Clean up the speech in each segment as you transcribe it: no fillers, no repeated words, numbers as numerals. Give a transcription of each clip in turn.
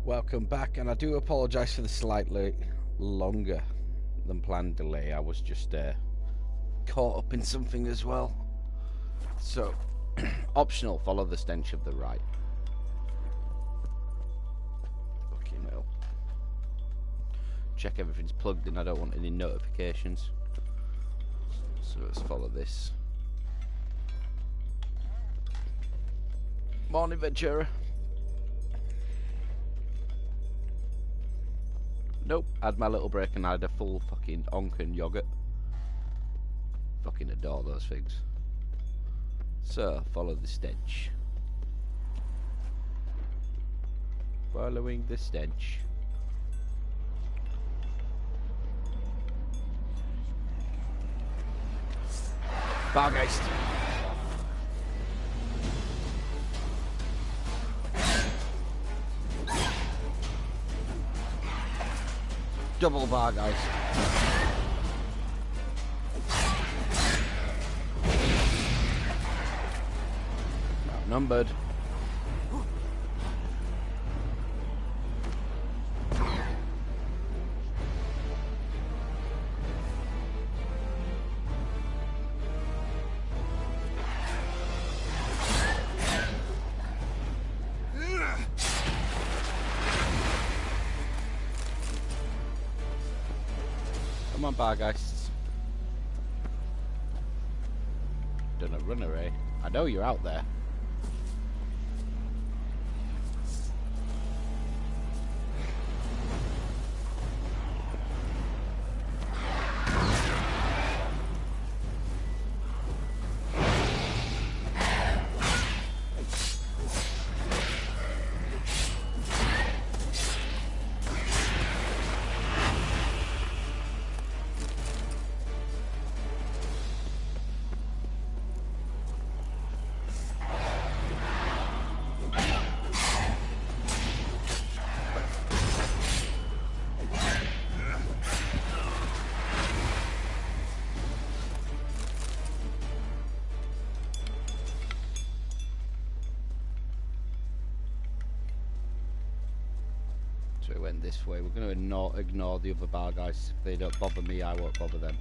Welcome back, and I do apologise for the slightly longer than planned delay. I was just caught up in something as well. So, optional, follow the stench of the right. Fucking hell. Check everything's plugged in, I don't want any notifications. So let's follow this. Morning, Ventura. Nope, had my little break and I had a full fucking Onken yogurt. Fucking adore those things. So, follow the stench. Following the stench. Bargeist. Double Bargeist. Outnumbered. Come on, Bargeists. Done a runner, eh? I know you're out there. So we went this way. We're going to ignore the other Bargeists. If they don't bother me, I won't bother them.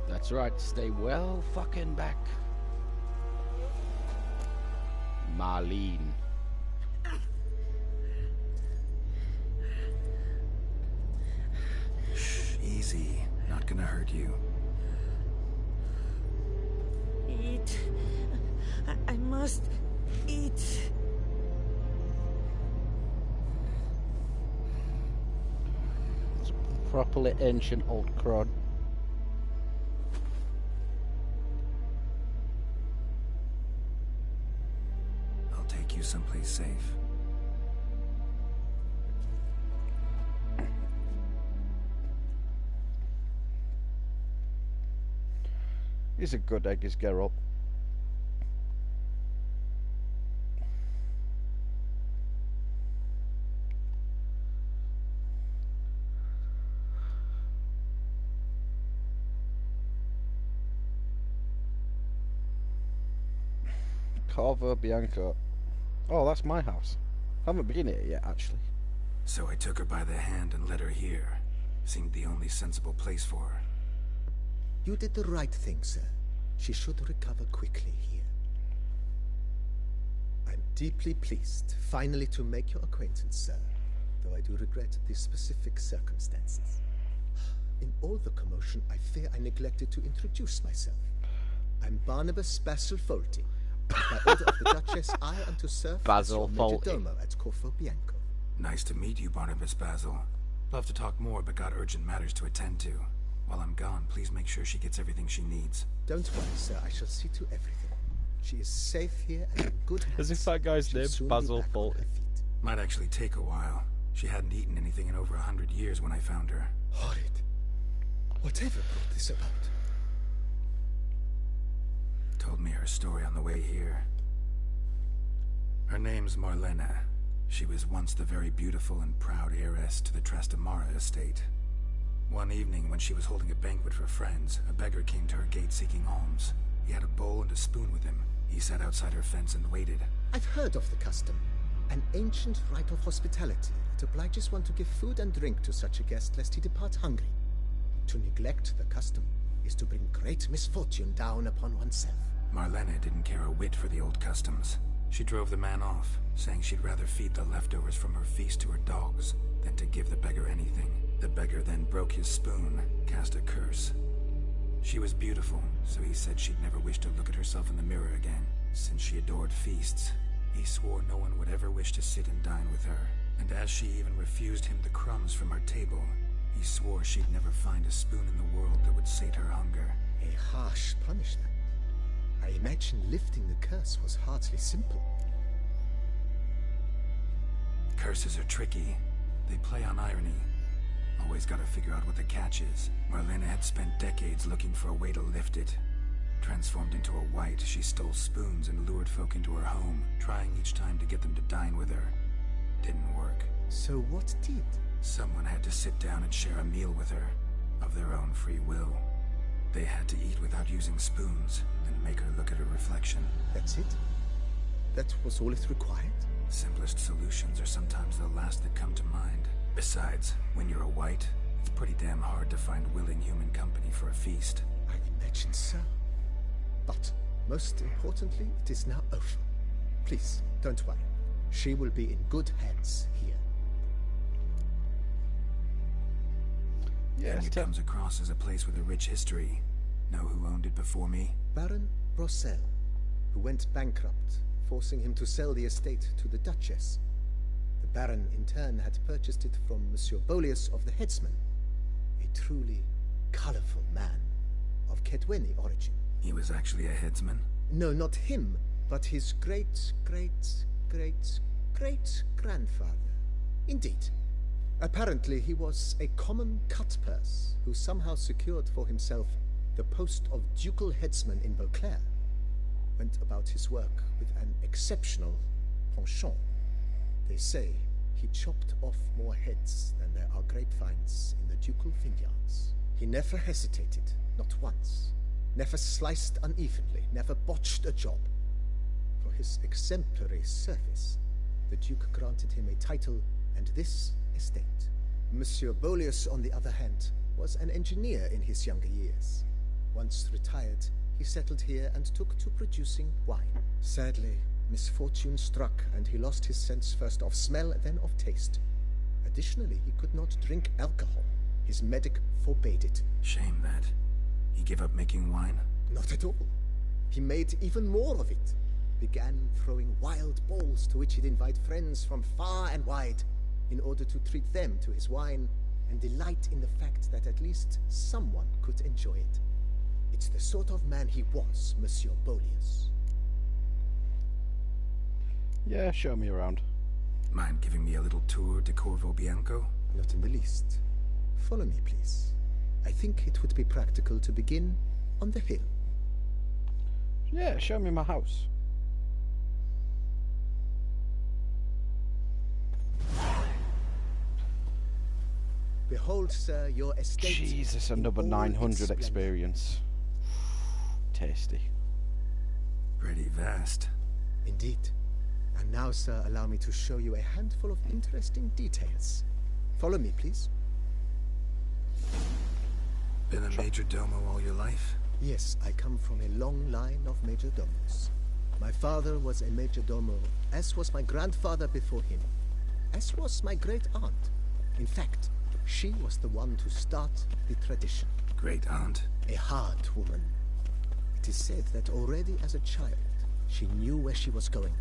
That's right, stay well fucking back. Marlene. Shh, easy. Not gonna hurt you. Eat. I must eat. It's a properly ancient old crud. Take you someplace safe. He's a good egg, is Geralt. Corvo Bianco. Oh, that's my house. I haven't been here yet, actually. So I took her by the hand and led her here. Seemed the only sensible place for her. You did the right thing, sir. She should recover quickly here. I'm deeply pleased, finally, to make your acquaintance, sir, though I do regret the specific circumstances. In all the commotion, I fear I neglected to introduce myself. I'm Barnabas Basil Folty. By order of the Duchess, I am to serve as your majordomo at Corvo Bianco. Nice to meet you, Barnabas Basil. Love to talk more, but got urgent matters to attend to. While I'm gone, please make sure she gets everything she needs. Don't worry, sir. I shall see to everything. She is safe here and in good hands. As if that guy's She'll name's soon be Basil back on Bolton. her feet. Might actually take a while. She hadn't eaten anything in over 100 years when I found her. Horrid. Whatever brought this about? Told me her story on the way here. Her name's Marlena. She was once the very beautiful and proud heiress to the Trastamara estate. One evening, when she was holding a banquet for friends, a beggar came to her gate seeking alms. He had a bowl and a spoon with him. He sat outside her fence and waited. I've heard of the custom. An ancient rite of hospitality that obliges one to give food and drink to such a guest lest he depart hungry. To neglect the custom is to bring great misfortune down upon oneself. Marlena didn't care a whit for the old customs. She drove the man off, saying she'd rather feed the leftovers from her feast to her dogs than to give the beggar anything. The beggar then broke his spoon, cast a curse. She was beautiful, so he said she'd never wish to look at herself in the mirror again. Since she adored feasts, he swore no one would ever wish to sit and dine with her. And as she even refused him the crumbs from her table, he swore she'd never find a spoon in the world that would sate her hunger. A harsh punishment. I imagine lifting the curse was hardly simple. Curses are tricky. They play on irony. Always gotta figure out what the catch is. Marlena had spent decades looking for a way to lift it. Transformed into a wight, she stole spoons and lured folk into her home, trying each time to get them to dine with her. Didn't work. So what did? Someone had to sit down and share a meal with her, of their own free will. They had to eat without using spoons, and make her look at her reflection. That's it? That was all it required? Simplest solutions are sometimes the last that come to mind. Besides, when you're a wight, it's pretty damn hard to find willing human company for a feast. I imagine so. But, most importantly, it is now over. Please, don't worry. She will be in good hands here. Yes, it comes across as a place with a rich history. Know who owned it before me? Baron Rossel, who went bankrupt, forcing him to sell the estate to the Duchess. The Baron, in turn, had purchased it from Monsieur Bolius of the Headsman, a truly colorful man of Kedweni origin. He was actually a headsman? No, not him, but his great-great-great-great-grandfather. Indeed. Apparently, he was a common cut-purse who somehow secured for himself the post of ducal headsman in Beauclair. Went about his work with an exceptional penchant. They say he chopped off more heads than there are grapevines in the ducal vineyards. He never hesitated, not once. Never sliced unevenly, never botched a job. For his exemplary service, the Duke granted him a title and this estate. Monsieur Bolius, on the other hand, was an engineer in his younger years. Once retired, he settled here and took to producing wine. Sadly, misfortune struck and he lost his sense first of smell, then of taste. Additionally, he could not drink alcohol. His medic forbade it. Shame that. He gave up making wine? Not at all. He made even more of it. Began throwing wild balls to which he'd invite friends from far and wide in order to treat them to his wine and delight in the fact that at least someone could enjoy it. It's the sort of man he was, Monsieur Bolius. Yeah, show me around. Mind giving me a little tour de Corvo Bianco? Not in the least. Follow me, please. I think it would be practical to begin on the hill. Yeah, show me my house. Behold, sir, your estate. Jesus, in another all 900 its splendor. experience. Tasty. Pretty vast. Indeed. And now, sir, allow me to show you a handful of interesting details. Follow me, please. Been a major domo all your life? Yes, I come from a long line of major domos. My father was a major domo, as was my grandfather before him, as was my great aunt. In fact, she was the one to start the tradition. Great aunt? A hard woman. It is said that already as a child, she knew where she was going,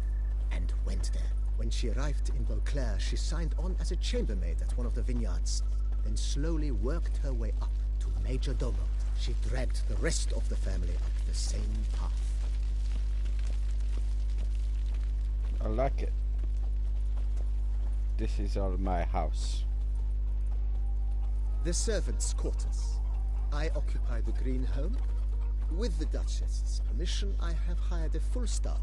and went there. When she arrived in Beauclair, she signed on as a chambermaid at one of the vineyards, then slowly worked her way up to major domo. She dragged the rest of the family up the same path. I like it. This is all my house. The servants' quarters. I occupy the green home. With the Duchess's permission, I have hired a full staff.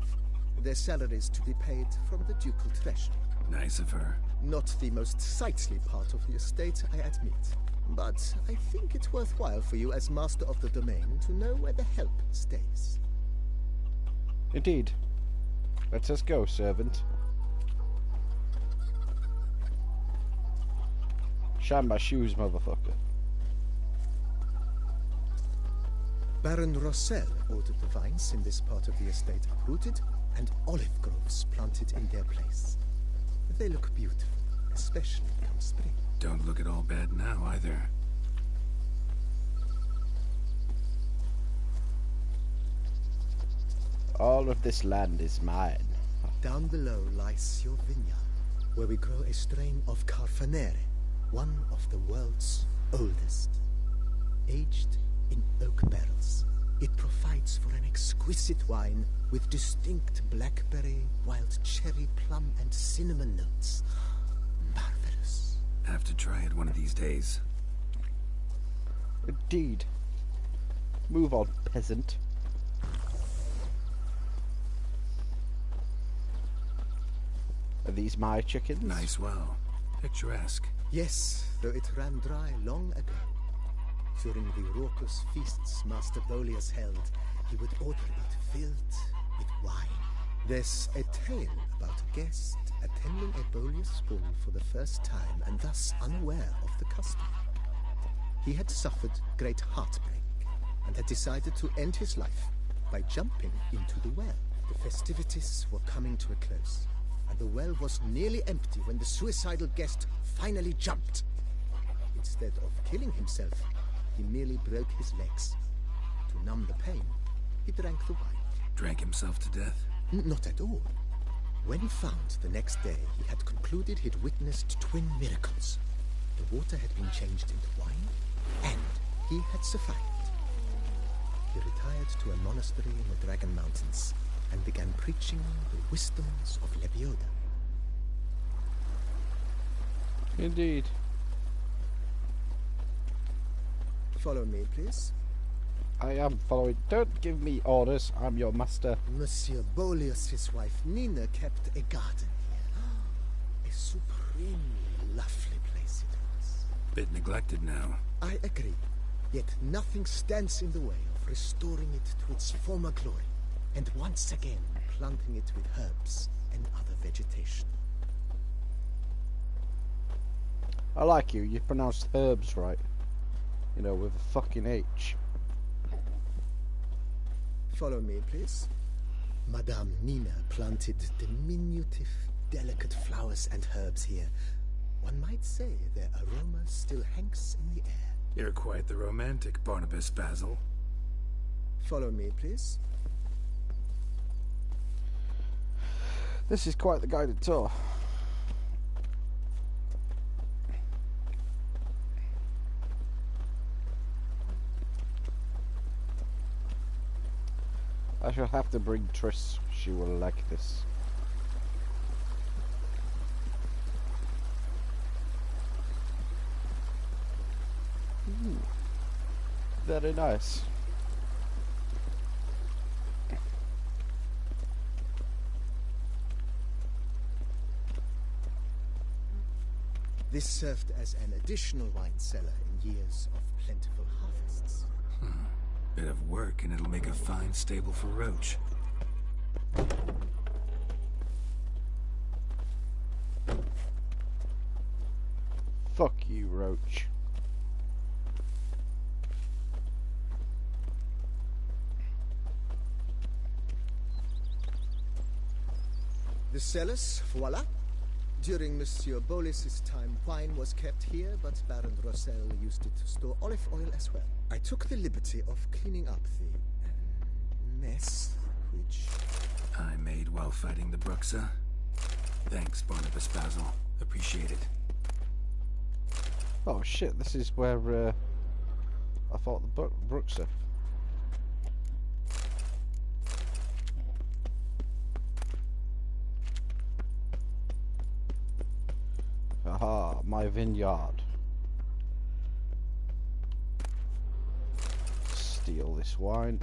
Their salaries to be paid from the ducal treasury. Nice of her. Not the most sightly part of the estate, I admit. But I think it's worthwhile for you as master of the domain to know where the help stays. Indeed. Let us go, servant. Shine my shoes, motherfucker. Baron Rossel ordered the vines in this part of the estate uprooted and olive groves planted in their place. They look beautiful, especially come spring. Don't look at all bad now, either. All of this land is mine. Down below lies your vineyard, where we grow a strain of Carfanere, one of the world's oldest. Aged in oak barrels, it provides for an exquisite wine with distinct blackberry, wild cherry, plum, and cinnamon notes. Marvelous. Have to try it one of these days. Indeed. Move on, peasant. Are these my chickens? Nice well. Picturesque. Yes, though it ran dry long ago. During the raucous feasts Master Bolius held, he would order it filled with wine. There's a tale about a guest attending a Bolius ball for the first time and thus unaware of the custom. He had suffered great heartbreak and had decided to end his life by jumping into the well. The festivities were coming to a close, and the well was nearly empty when the suicidal guest finally jumped. Instead of killing himself, he merely broke his legs. To numb the pain, he drank the wine. Drank himself to death? Not at all. When found the next day, he had concluded he'd witnessed twin miracles. The water had been changed into wine, and he had survived. He retired to a monastery in the Dragon Mountains and began preaching the wisdoms of Lebioda. Indeed. Follow me, please. I am following. Don't give me orders. I'm your master. Monsieur Bolius' wife Nina kept a garden here. A supremely lovely place it was. Bit neglected now. I agree. Yet nothing stands in the way of restoring it to its former glory, and once again planting it with herbs and other vegetation. I like you. You pronounced herbs right. You know, with a fucking H. Follow me, please. Madame Nina planted diminutive, delicate flowers and herbs here. One might say their aroma still hangs in the air. You're quite the romantic, Barnabas Basil. Follow me, please. This is quite the guided tour. I shall have to bring Triss. She will like this. Very nice. This served as an additional wine cellar in years of plentiful harvests. Bit of work and it'll make a fine stable for Roach. Fuck you, Roach. The cellars, voila. During Monsieur Bolis's time, wine was kept here, but Baron Rossel used it to store olive oil as well. I took the liberty of cleaning up the mess, which... I made while fighting the Bruxa. Thanks, Barnabas Basil. Appreciate it. Oh shit, this is where I fought the Bruxa. my vineyard. Steal this wine.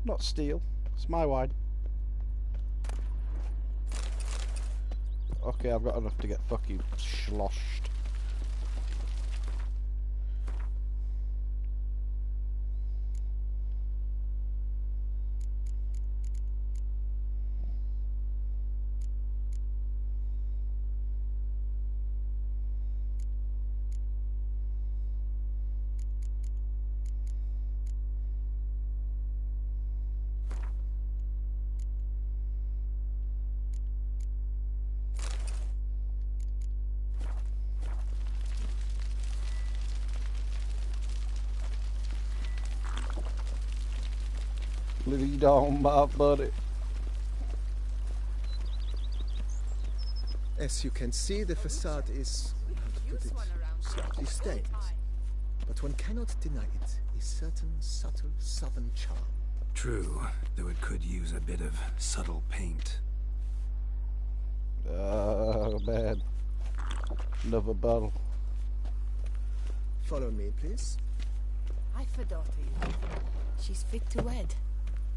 Not steal, it's my wine. Okay, I've got enough to get fucking sloshed. Lead on, my buddy. As you can see, the facade is, how to put it, slightly stained. But one cannot deny it a certain subtle southern charm. True, though it could use a bit of subtle paint. Oh man. Another bottle. Follow me, please. I've a daughter, you know. She's fit to wed.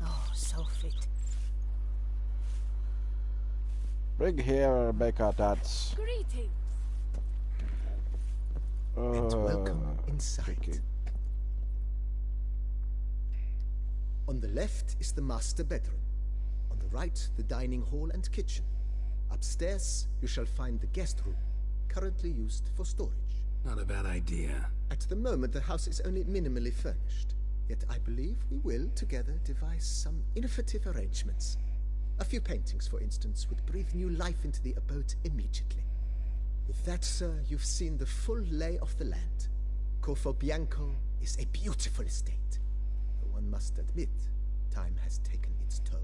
Oh, so fit. Bring here and make her dance. Greetings. And welcome inside. tricky. On the left is the master bedroom. On the right, the dining hall and kitchen. Upstairs, you shall find the guest room, currently used for storage. Not a bad idea. At the moment, the house is only minimally furnished. Yet I believe we will, together, devise some innovative arrangements. A few paintings, for instance, would breathe new life into the abode immediately. With that, sir, you've seen the full lay of the land. Corfo Bianco is a beautiful estate. Though one must admit, time has taken its toll.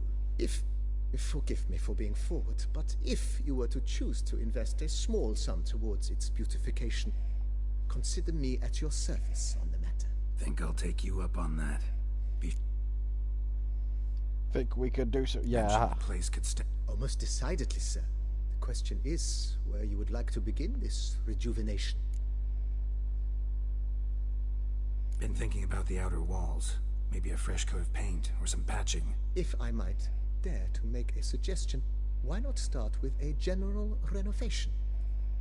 Forgive me for being forward, but if you were to choose to invest a small sum towards its beautification, consider me at your service on the matter. Think I'll take you up on that. Think we could do so? Mention Yeah. the place could stay. Oh, most decidedly, sir. The question is where you would like to begin this rejuvenation. Been thinking about the outer walls. Maybe a fresh coat of paint or some patching. If I might dare to make a suggestion, why not start with a general renovation?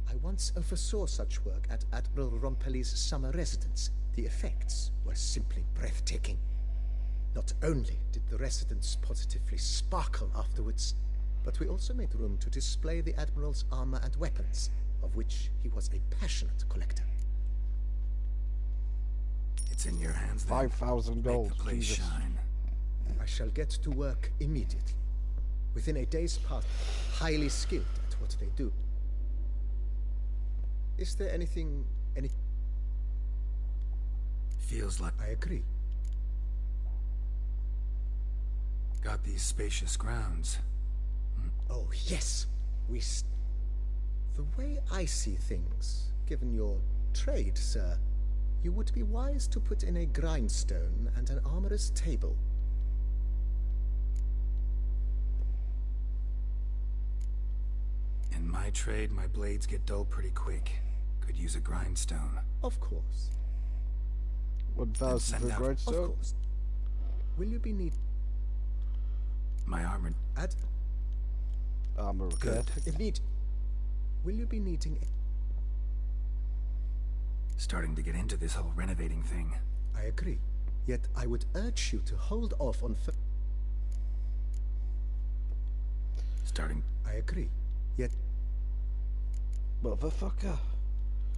I once oversaw such work at Admiral Rompelli's summer residence. The effects were simply breathtaking. Not only did the residence positively sparkle afterwards, but we also made room to display the Admiral's armor and weapons, of which he was a passionate collector. It's in your hands then. 5,000 Make gold. the place Jesus. shine. I shall get to work immediately. Within a day's part, highly skilled at what they do. Is there any... Feels like I agree. got these spacious grounds. Oh, yes. The way I see things, given your trade, sir, you would be wise to put in a grindstone and an armorer's table. In my trade, my blades get dull pretty quick. Could use a grindstone. Of course. 1,000 send for out- Of grindstone. course. Will you be My armor. Armor repair. Good. Will you be needing... Starting to get into this whole renovating thing. I agree. Yet I would urge you to hold off on... I agree. Yet... Motherfucker.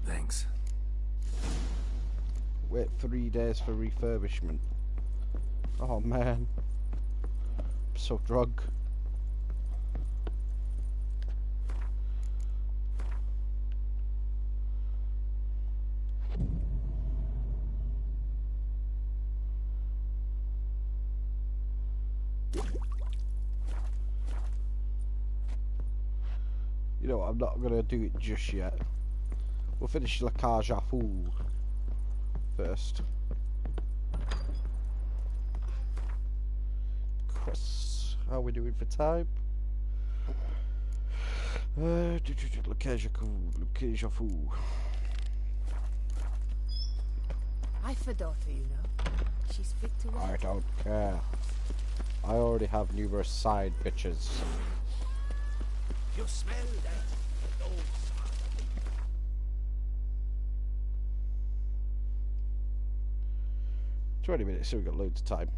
Thanks. Wait 3 days for refurbishment. Oh man. I'm so drunk. You know what, I'm not gonna do it just yet. We'll finish La Cage à Foule first. Chris, how are we doing for time? Location foo. I have a daughter, you know. She's fit to wed. I don't care. I already have numerous side bitches. You smell that? Those 20 minutes, so we've got loads of time.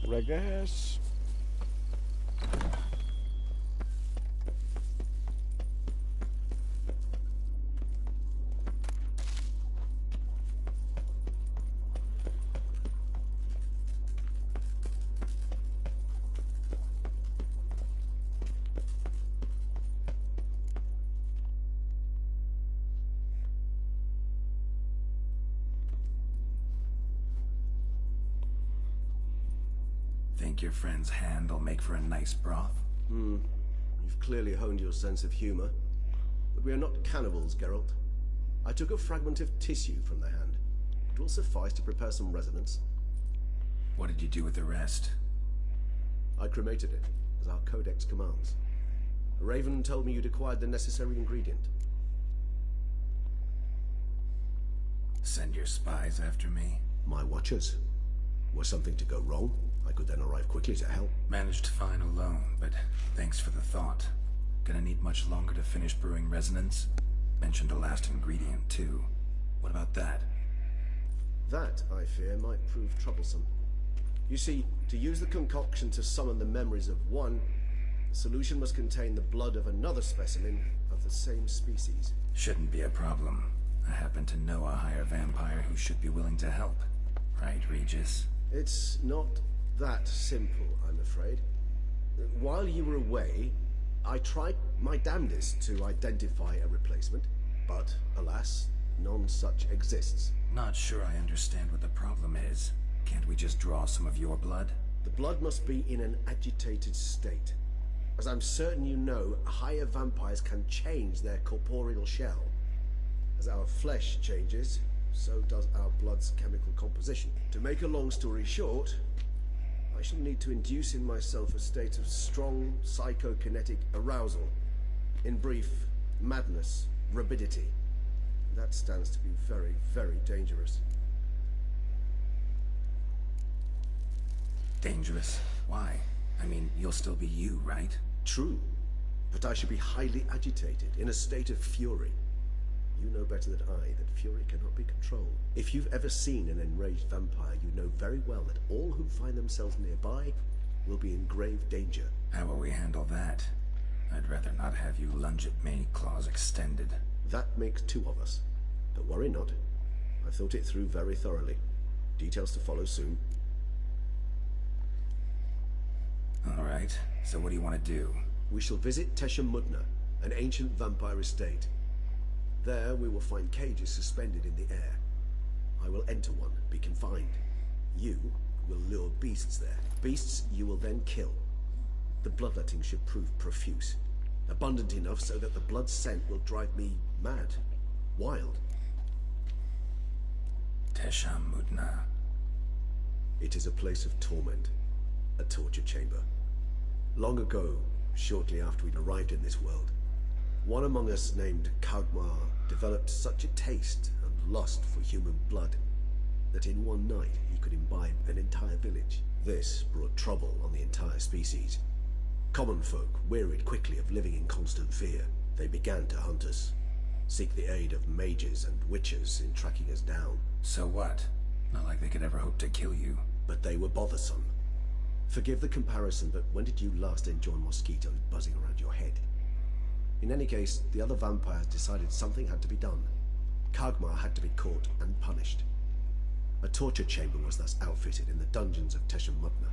Regis. Think your friend's hand will make for a nice broth? You've clearly honed your sense of humor. But we are not cannibals, Geralt. I took a fragment of tissue from the hand. It will suffice to prepare some resonance. What did you do with the rest? I cremated it, as our codex commands. Raven told me you'd acquired the necessary ingredient. Send your spies after me? My watchers. Were something to go wrong, I could then arrive quickly to help. Managed fine alone, but thanks for the thought. Gonna need much longer to finish brewing resonance? Mentioned a last ingredient, too. What about that? That, I fear, might prove troublesome. You see, to use the concoction to summon the memories of one, the solution must contain the blood of another specimen of the same species. Shouldn't be a problem. I happen to know a higher vampire who should be willing to help. Right, Regis? It's not that simple, I'm afraid. While you were away, I tried my damnedest to identify a replacement, but alas, none such exists. Not sure I understand what the problem is. Can't we just draw some of your blood? The blood must be in an agitated state. As I'm certain you know, higher vampires can change their corporeal shell. As our flesh changes, so does our blood's chemical composition. To make a long story short, I shall need to induce in myself a state of strong psychokinetic arousal. In brief, madness, rabidity. That stands to be very, very dangerous. Dangerous? Why? I mean, you'll still be you, right? True, but I should be highly agitated, in a state of fury. You know better than I that fury cannot be controlled. If you've ever seen an enraged vampire, you know very well that all who find themselves nearby will be in grave danger. How will we handle that? I'd rather not have you lunge at me, claws extended. That makes two of us. But worry not. I've thought it through very thoroughly. Details to follow soon. All right, so what do you want to do? We shall visit Tesha Mudna, an ancient vampire estate. There we will find cages suspended in the air. I will enter one, be confined. You will lure beasts there. Beasts you will then kill. The bloodletting should prove profuse. Abundant enough so that the blood scent will drive me mad. Wild. Tesha Mudna. It is a place of torment. A torture chamber. Long ago, shortly after we'd arrived in this world, one among us named Kagmar developed such a taste and lust for human blood that in one night he could imbibe an entire village. This brought trouble on the entire species. Common folk wearied quickly of living in constant fear. They began to hunt us, seek the aid of mages and witches in tracking us down. So what? Not like they could ever hope to kill you. But they were bothersome. Forgive the comparison, but when did you last enjoy mosquitoes buzzing around your head? In any case, the other vampires decided something had to be done. Kagmar had to be caught and punished. A torture chamber was thus outfitted in the dungeons of Tesha Mudna.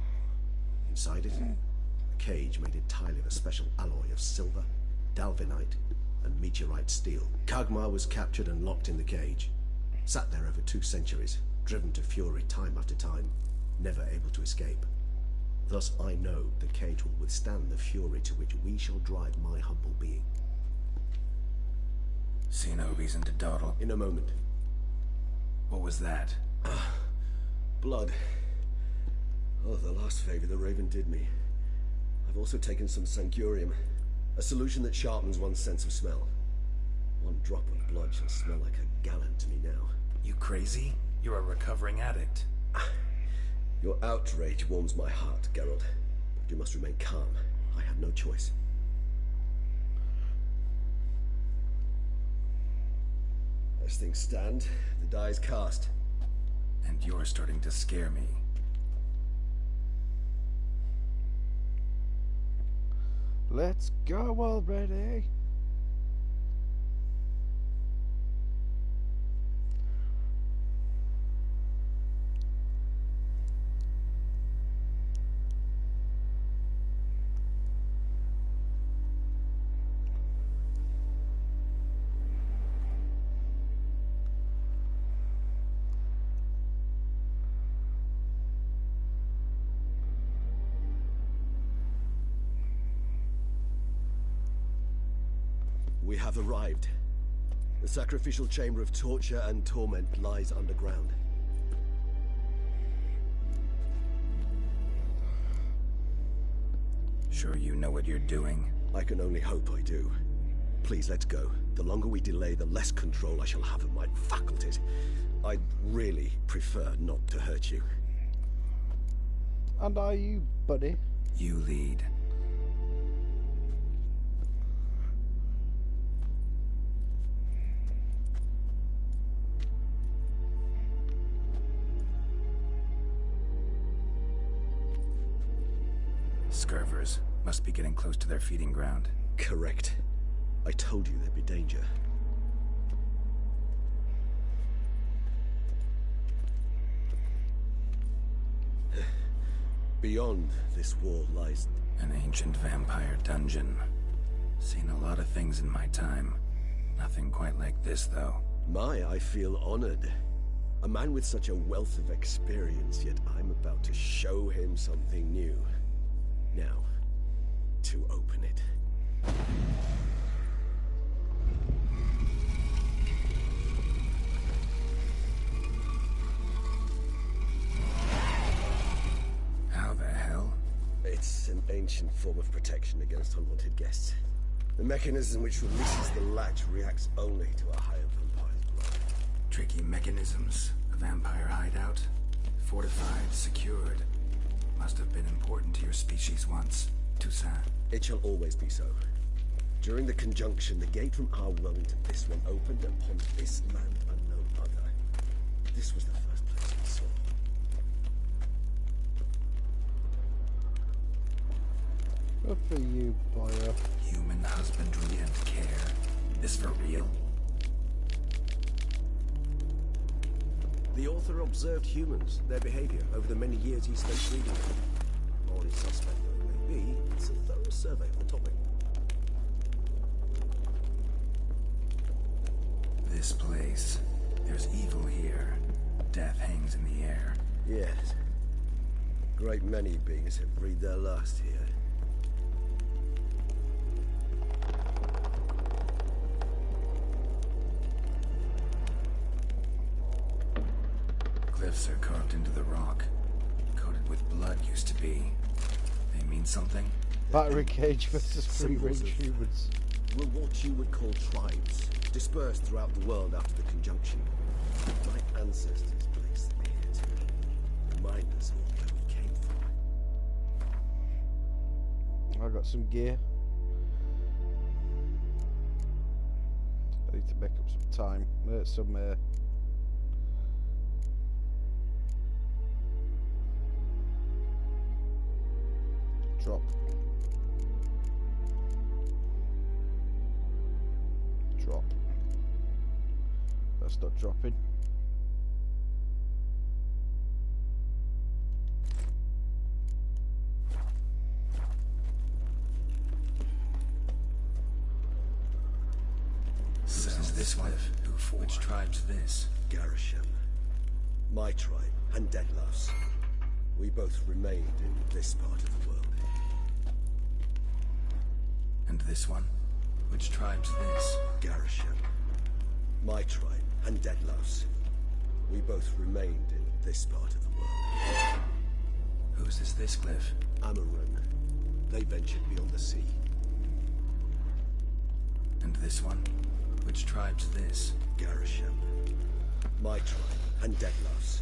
Inside it, a cage made entirely of a special alloy of silver, dalvinite, and meteorite steel. Kagmar was captured and locked in the cage. Sat there over 2 centuries, driven to fury time after time, never able to escape. Thus I know the cage will withstand the fury to which we shall drive my humble being. See no reason to dawdle. In a moment. What was that? Blood. Oh, the last favor the Raven did me. I've also taken some Sancurium, a solution that sharpens one's sense of smell. 1 drop of blood shall smell like a gallon to me now. You crazy? You're a recovering addict. Your outrage warms my heart, Geralt. But you must remain calm. I have no choice. As things stand, the die is cast. And you're starting to scare me. Let's go already. We have arrived. The sacrificial chamber of torture and torment lies underground. Sure you know what you're doing? I can only hope I do. Please, let's go. The longer we delay, the less control I shall have of my faculties. I'd really prefer not to hurt you. And are you, buddy? You lead. Scurvers must be getting close to their feeding ground. Correct. I told you there'd be danger. Beyond this wall lies... An ancient vampire dungeon. Seen a lot of things in my time. Nothing quite like this, though. I feel honored. A man with such a wealth of experience, yet I'm about to show him something new. Now, to open it. How the hell? It's an ancient form of protection against unwanted guests. The mechanism which releases the latch reacts only to a higher vampire's blood. Tricky mechanisms. A vampire hideout. Fortified, secured. Must have been important to your species once. Toussaint. It shall always be so. During the conjunction, the gate from our world into this one opened upon this land and no other. This was the first place we saw. Good for you, boyo. Human husbandry and care. This for real? The author observed humans, their behavior, over the many years he spent reading them. Morally suspect though it may be, it's a thorough survey of the topic. This place. There's evil here. Death hangs in the air. Yes. Great many beings have breathed their last here. Cliffs are carved into the rock. Coated with blood used to be. They mean something? Battery cage versus free Symbols range of- humans. Were what you would call tribes, dispersed throughout the world after the conjunction. My ancestors placed them here to remind us all where we came from. I got some gear. I need to make up some time. Drop. Drop. That's not dropping. this one? Which tribe's this? Garisham. My tribe, and Deadloves. We both remained in this part of the world. And this one? Which tribe's this? Garisham. My tribe, and Deadloves. We both remained in this part of the world. Whose is this cliff? Amarun. They ventured beyond the sea. And this one? Which tribe's this? Garisham. My tribe, and Deadloves.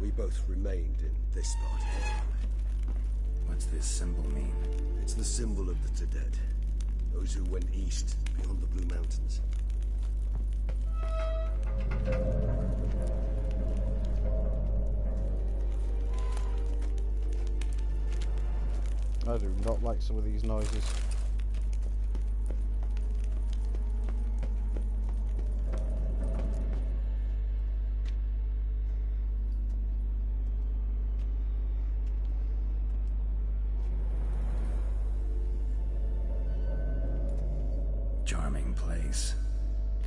We both remained in this part of the world. What's this symbol mean? It's the symbol of the Dead. Those who went east, beyond the Blue Mountains. I do not like some of these noises. Charming place.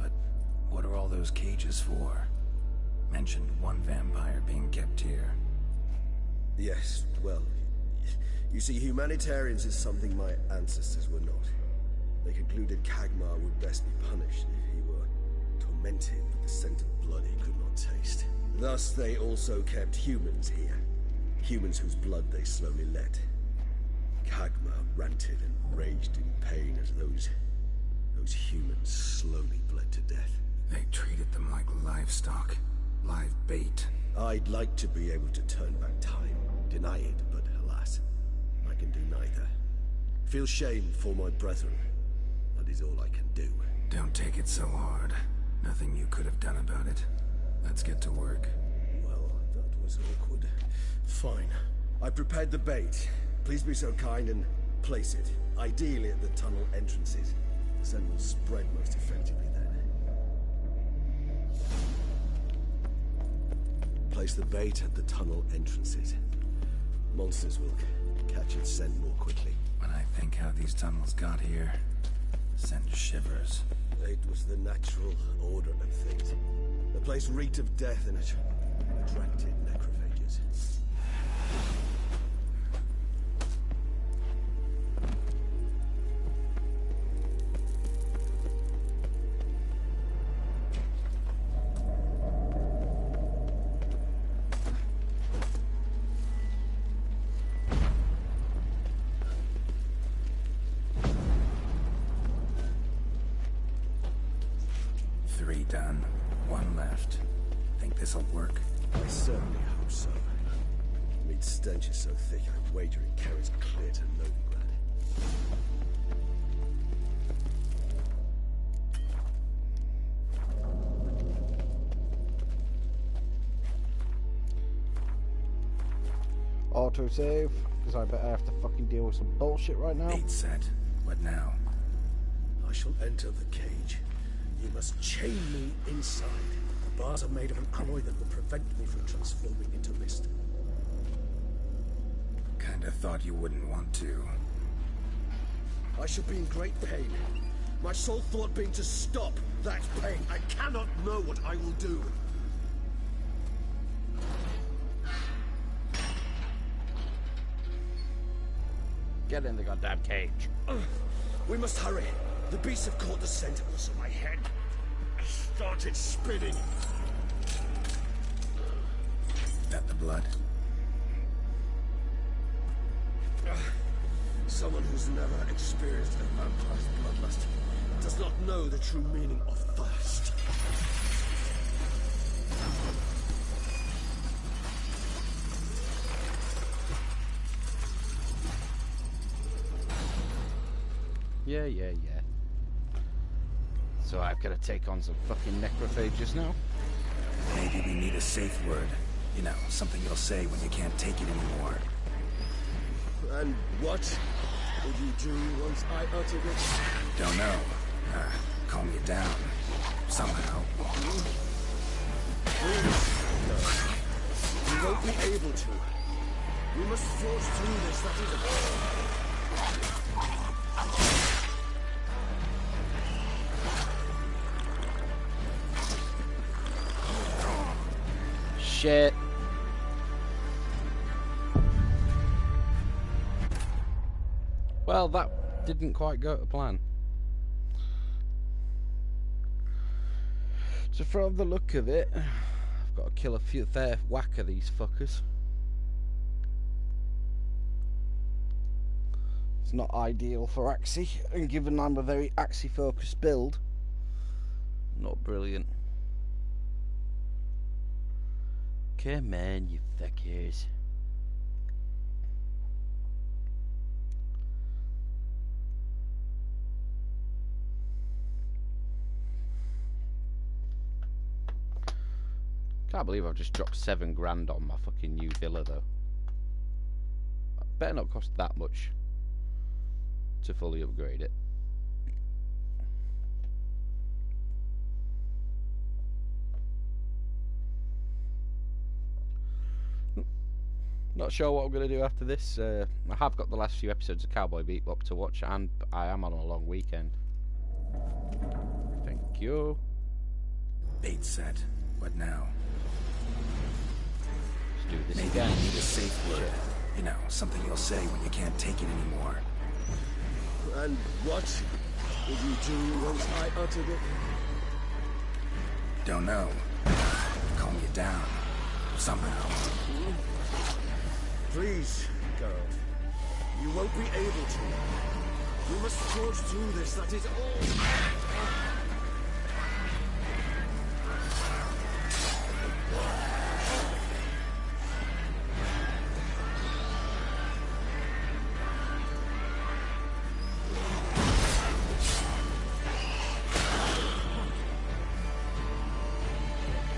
But what are all those cages for? Mentioned one vampire being kept here. Yes, well, you see, humanitarians is something my ancestors were not. They concluded Kagmar would best be punished if he were tormented with the scent of blood he could not taste. Thus, they also kept humans here. Humans whose blood they slowly let. Kagmar ranted and raged in pain as those humans slowly bled to death. They treated them like livestock. Live bait. I'd like to be able to turn back time, deny it, but alas, I can do neither. Feel shame for my brethren. That is all I can do. Don't take it so hard. Nothing you could have done about it. Let's get to work. Well, that was awkward. Fine. I prepared the bait. Please be so kind and place it. Ideally at the tunnel entrances. The scent will spread most effectively then. Place the bait at the tunnel entrances. Monsters will catch its scent more quickly. When I think how these tunnels got here, send shivers. It was the natural order of things. The place reeked of death and it attracted necrophages. Done. One left. Think this'll work? I certainly hope so. Meat's stench is so thick, I wager it carries clear to Novigrad. Autosave, because I bet I have to fucking deal with some bullshit right now. Bait set. What now? I shall enter the cage. You must chain me inside. The bars are made of an alloy that will prevent me from transforming into mist. Kinda thought you wouldn't want to. I shall be in great pain. My sole thought being to stop that pain. I cannot know what I will do. Get in the goddamn cage. We must hurry. The beasts have caught the scent, so my head started spinning. That the blood? Someone who's never experienced a vampire's bloodlust does not know the true meaning of thirst. Yeah. So I've got to take on some fucking necrophages now? Maybe we need a safe word. You know, something you'll say when you can't take it anymore. And what would you do once I uttered it? Don't know. Calm you down. Somehow. No. We won't be able to. We must force through this, that is all. Shit. Well, that didn't quite go to plan. So from the look of it, I've got to kill a fair whack of these fuckers. It's not ideal for Axie, and given I'm a very Axie focused build, not brilliant. Come on, you fuckers. Can't believe I've just dropped $7 grand on my fucking new villa though. Better not cost that much to fully upgrade it. Not sure what I'm going to do after this. I have got the last few episodes of Cowboy Bebop to watch, and I am on a long weekend. Thank you. Bait set. What now? Let's do this Maybe again. you need a safe word. You know, something you'll say when you can't take it anymore. And what would you do once I uttered it? Don't know. Calm you down. Somehow. Please, girl. You won't be able to. We must forge through this, that is all.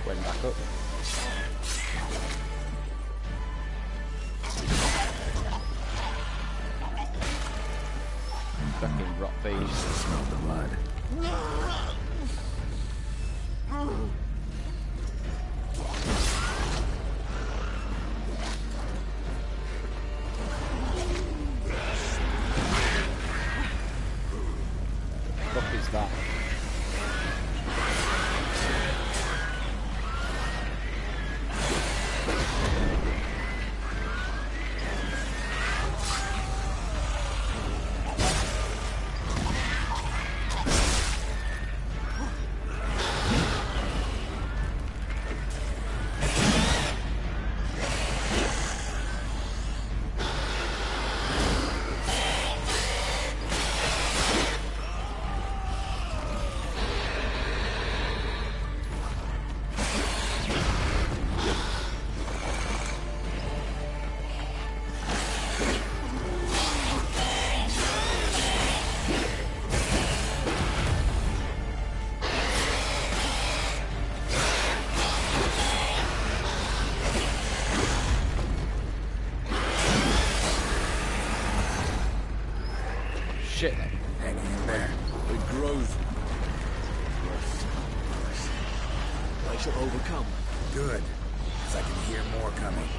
Went back up. Fucking rot face. Smell the blood. What the fuck is that? Shit. Hang in there. It grows. I shall overcome. Good. 'Cause I can hear more coming.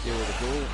Deal with the goal.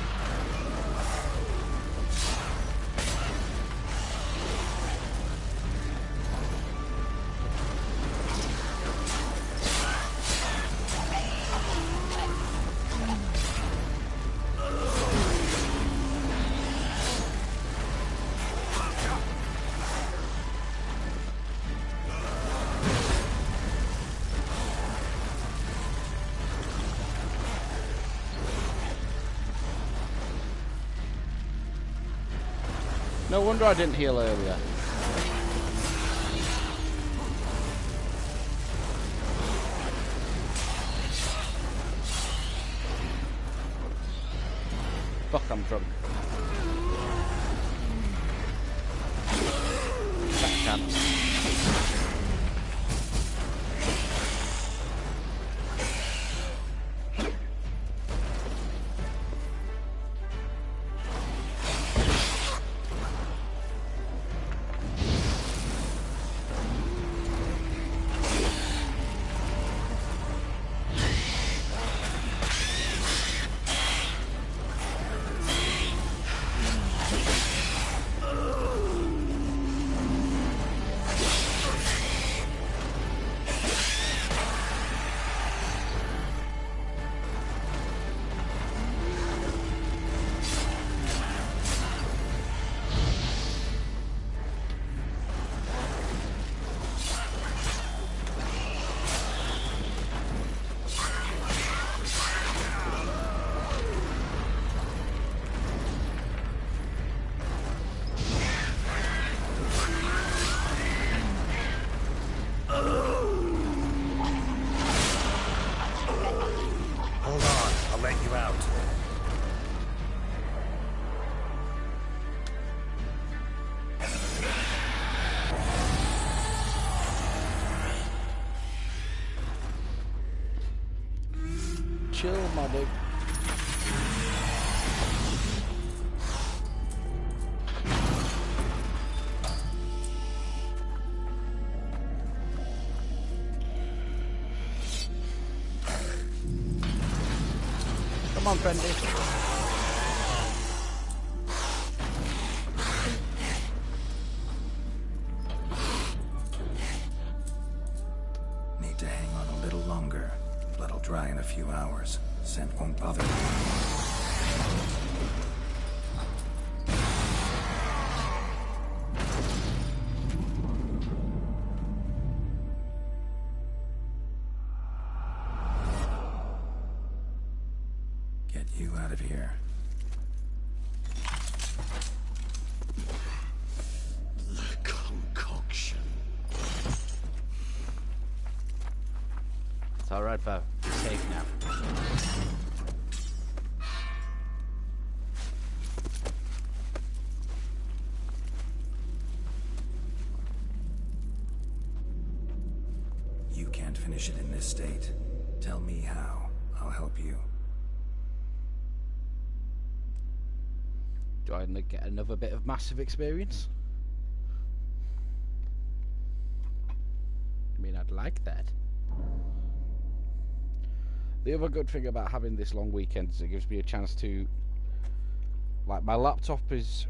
No wonder I didn't heal earlier. Fuck, I'm drunk. Back chance. chill, my dude. Come on, friendly. Need to hang on a little longer. Blood'll dry in a few hours. Scent won't bother me. Get you out of here. The concoction. It's alright, Fab. You're safe now. You can't finish it in this state. Tell me how. I'll help you. Do I get another bit of massive experience? I mean, I'd like that. The other good thing about having this long weekend is it gives me a chance to... Like, my laptop is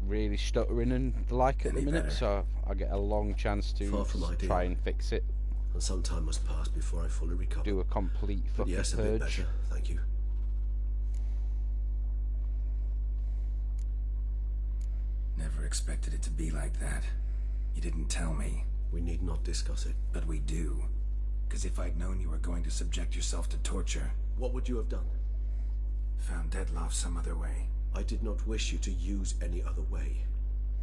really stuttering and the like at the minute, so I get a long chance to Far from ideal. try and fix it. And some time must pass before I fully recover. Do a complete But fucking yes, a bit purge. better, thank you. Never expected it to be like that. You didn't tell me. We need not discuss it. But we do. Because if I'd known you were going to subject yourself to torture... What would you have done? Found Dettlaff some other way. I did not wish you to use any other way.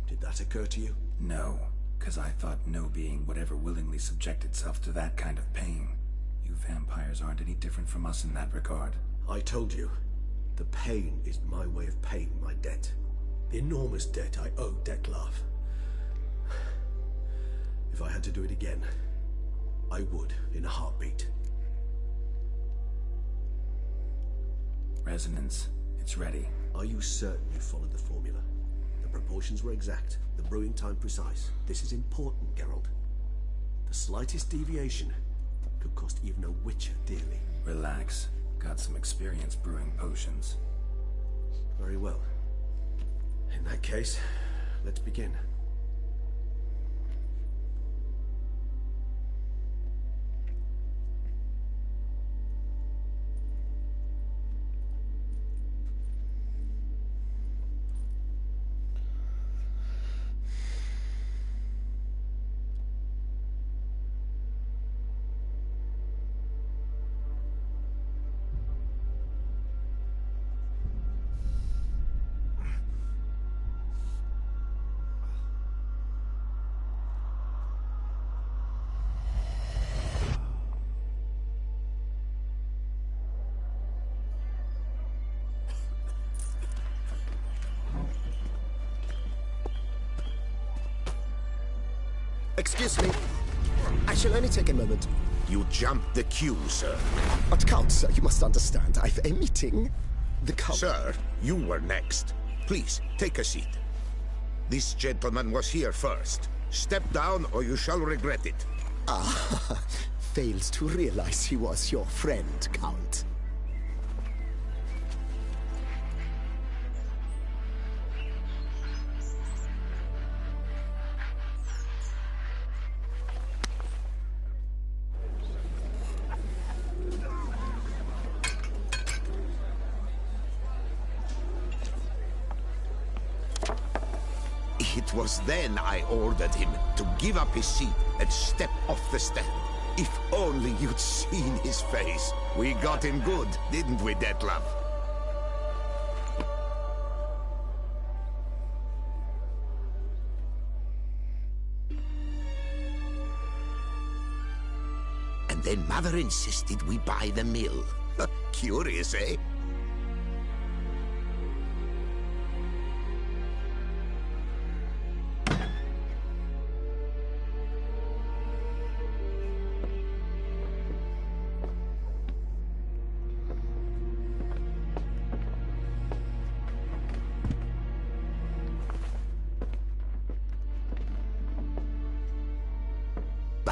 Did that occur to you? No. Because I thought no being would ever willingly subject itself to that kind of pain. You vampires aren't any different from us in that regard. I told you. The pain is my way of paying my debt. The enormous debt I owe Dettlaff. If I had to do it again, I would, in a heartbeat. Resonance. It's ready. Are you certain you followed the formula? The proportions were exact, the brewing time precise. This is important, Geralt. The slightest deviation could cost even a witcher dearly. Relax. Got some experience brewing potions. Very well. In that case, let's begin. Excuse me. I shall only take a moment. You jumped the queue, sir. But Count, sir, you must understand. I've a meeting. The Count... Sir, you were next. Please, take a seat. This gentleman was here first. Step down or you shall regret it. Ah, failed to realize he was your friend, Count. It was then I ordered him to give up his seat and step off the stand. If only you'd seen his face. We got him good, didn't we, Dettlaff? And then Mother insisted we buy the mill. Curious, eh?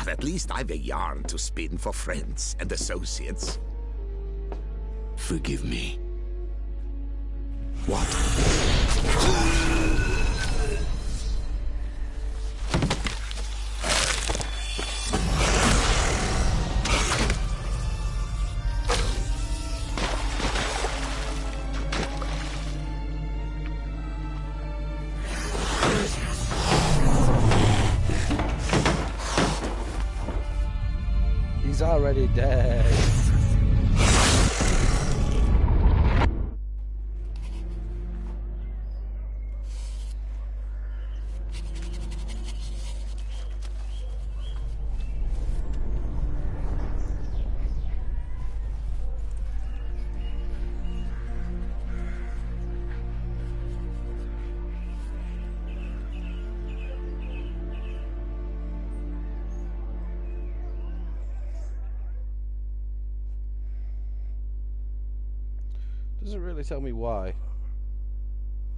But at least I've a yarn to spin for friends and associates. Forgive me. What? He's already dead. Doesn't really tell me why.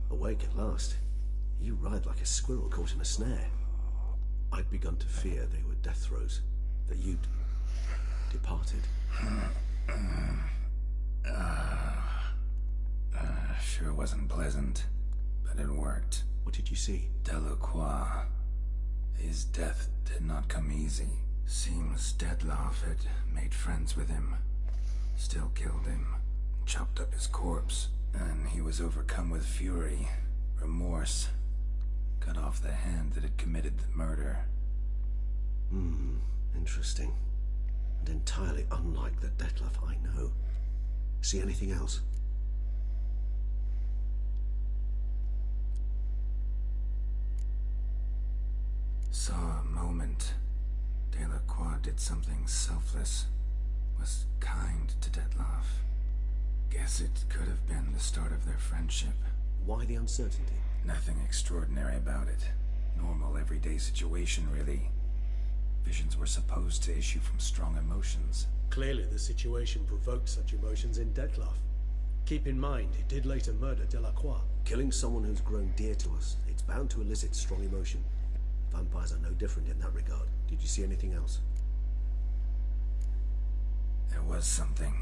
Awake at last. You ride like a squirrel caught in a snare. I'd begun to fear they were death throes, that you'd departed. Sure wasn't pleasant, but it worked. What did you see? Delacroix. His death did not come easy. Seems Dettlaff had made friends with him. Still killed him. Chopped up his corpse. And he was overcome with fury, remorse. Cut off the hand that had committed the murder. Interesting. And entirely unlike the Dettlaff I know. See anything else? Saw a moment. Delacroix did something selfless. Was kind to Dettlaff. Guess it could have been the start of their friendship. Why the uncertainty? Nothing extraordinary about it. Normal, everyday situation, really. Visions were supposed to issue from strong emotions. Clearly the situation provoked such emotions in Dettlaff. Keep in mind, he did later murder Delacroix. Killing someone who's grown dear to us, it's bound to elicit strong emotion. Vampires are no different in that regard. Did you see anything else? There was something.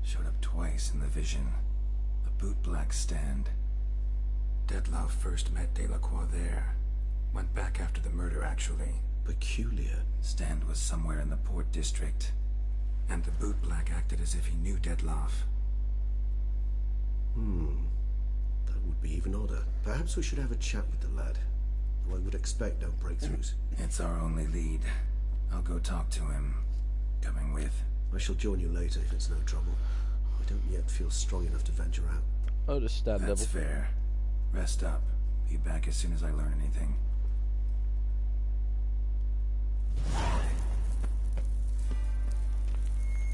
Showed up twice in the vision. A bootblack stand. Dettlaff first met Delacroix there. Went back after the murder, actually. Peculiar. Stand was somewhere in the Port District. And the bootblack acted as if he knew Dettlaff. That would be even odder. Perhaps we should have a chat with the lad. Though I would expect no breakthroughs. It's our only lead. I'll go talk to him. Coming with. I shall join you later if it's no trouble. I don't yet feel strong enough to venture out. Understandable. That's fair. Rest up. Be back as soon as I learn anything.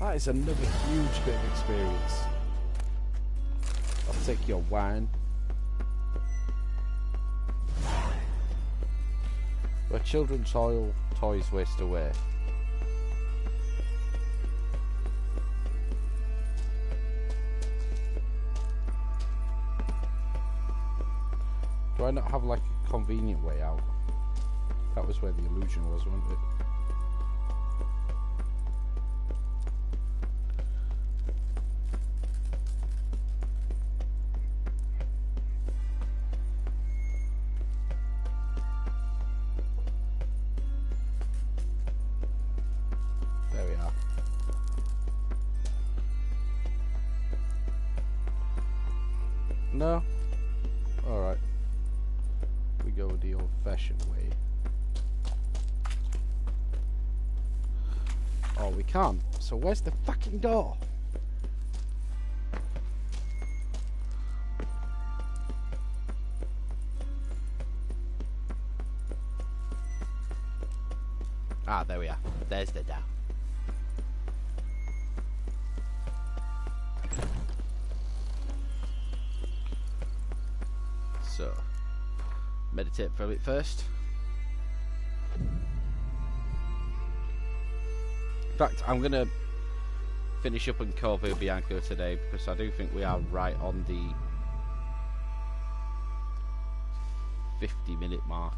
That is another huge bit of experience. I'll take your wine. Where children's toys waste away. Do I not have like a convenient way out? That was where the illusion was, wasn't it? There we are. No? Alright. We go the old-fashioned way. Oh, we can't. So where's the fucking door? Ah, there we are. There's the door. So, meditate for a bit first. In fact, I'm going to finish up on Corvo Bianco today because I do think we are right on the 50-minute mark.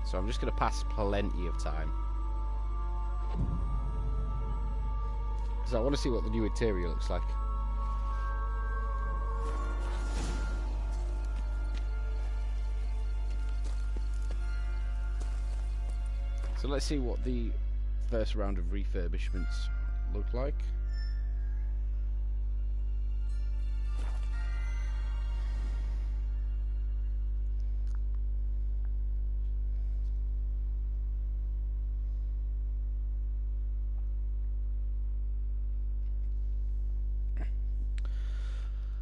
So I'm just going to pass plenty of time. Because I want to see what the new interior looks like. So let's see what the first round of refurbishments look like.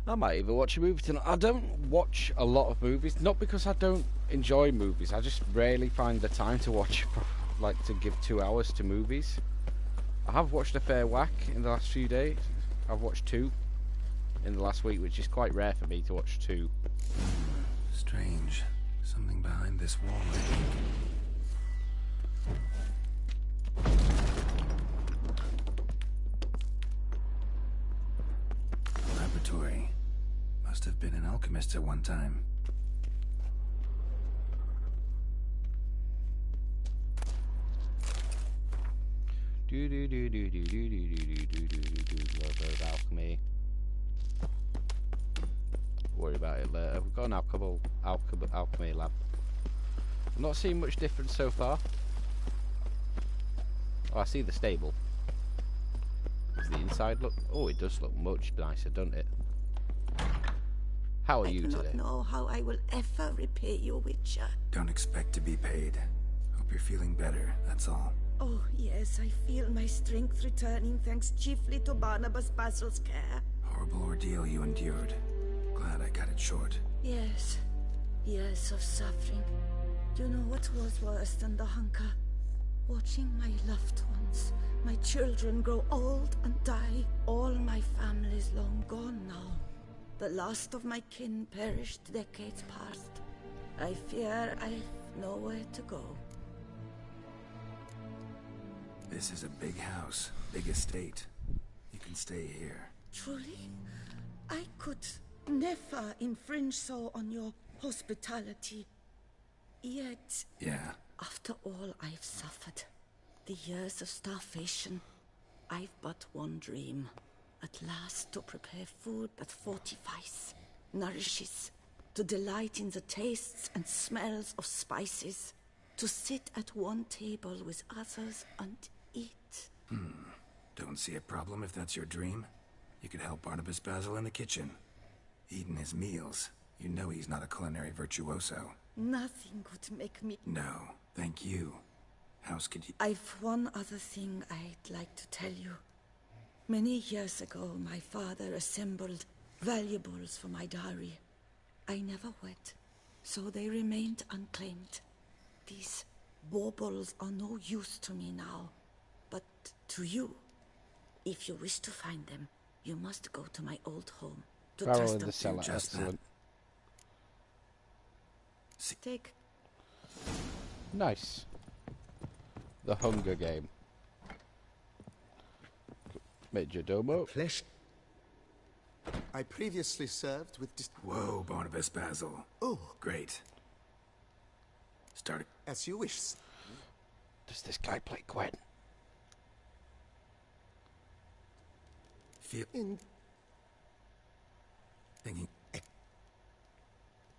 I might even watch a movie tonight. I don't watch a lot of movies, not because I don't enjoy movies. I just rarely find the time to watch, like to give 2 hours to movies. I have watched a fair whack in the last few days. I've watched 2 in the last week, which is quite rare for me to watch 2. Strange. Something behind this wall, I think. Laboratory. Must have been an alchemist at one time. Love alchemy. Worry about it later. We've got an alchemy lab. I'm not seeing much difference so far. Oh, I see the stable. Does the inside look? Oh, it does look much nicer, doesn't it? How are you today? I do not know how I will ever repay you, Witcher. Don't expect to be paid. Hope you're feeling better, that's all. Oh, yes, I feel my strength returning thanks chiefly to Barnabas Basil's care. Horrible ordeal you endured. Glad I cut it short. Yes, years of suffering. Do you know what was worse than the hunger? Watching my loved ones, my children grow old and die. All my family's long gone now. The last of my kin perished decades past. I fear I've nowhere to go. This is a big house, big estate. You can stay here. Truly? I could never infringe so on your hospitality. Yet, Yeah. after all I've suffered, the years of starvation, I've but one dream. At last to prepare food that fortifies, nourishes, to delight in the tastes and smells of spices, to sit at one table with others and eat. Don't see a problem if that's your dream. You could help Barnabas Basil in the kitchen. Eating his meals. You know he's not a culinary virtuoso. Nothing could make me... No, thank you. How's could you... I've one other thing I'd like to tell you. Many years ago, my father assembled valuables for my dowry. I never wed, so they remained unclaimed. These baubles are no use to me now, but to you. If you wish to find them, you must go to my old home to Barrel test in the them. cellar, just that. excellent. Take. Nice. The Hunger Game. Major Domo. Pleasure. I previously served with Whoa, Barnabas Basil. Oh, Great. Start. as you wish. Does this guy play Gwen? Feel... In Thinking...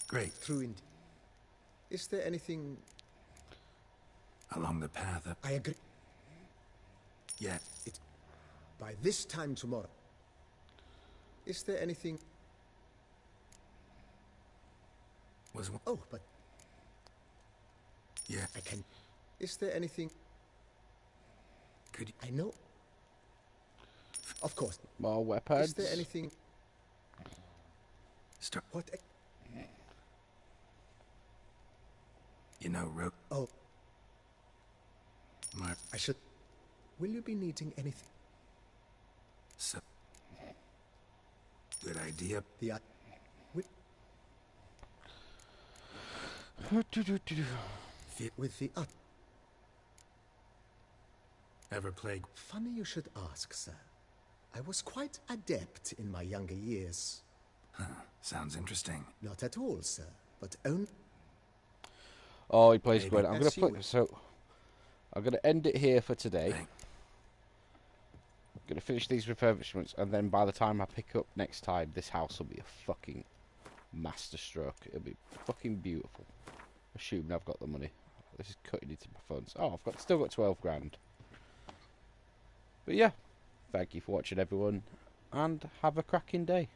Great. true indeed. Is there anything... Along the path up... I agree. Yeah. It... By this time tomorrow. Is there anything... Was... Oh, but Yeah. I can... Is there anything... Could you... I know... Of course. More weapons. Is there anything... Start... What... You know, Oh, Mark... I should... Will you be needing anything? So... Good idea. The... With, Feel... with the... Ever played... Funny you should ask, sir. I was quite adept in my younger years. Huh. Sounds interesting. Not at all, sir. But only... Oh, he plays Maybe. good. I'm As you gonna wish. so I'm gonna end it here for today. Thank- I'm gonna finish these refurbishments, and then by the time I pick up next time, this house will be a fucking masterstroke. It'll be fucking beautiful. Assuming I've got the money. This is cutting into my funds. Oh, still got 12 grand. But yeah, thank you for watching, everyone, and have a cracking day.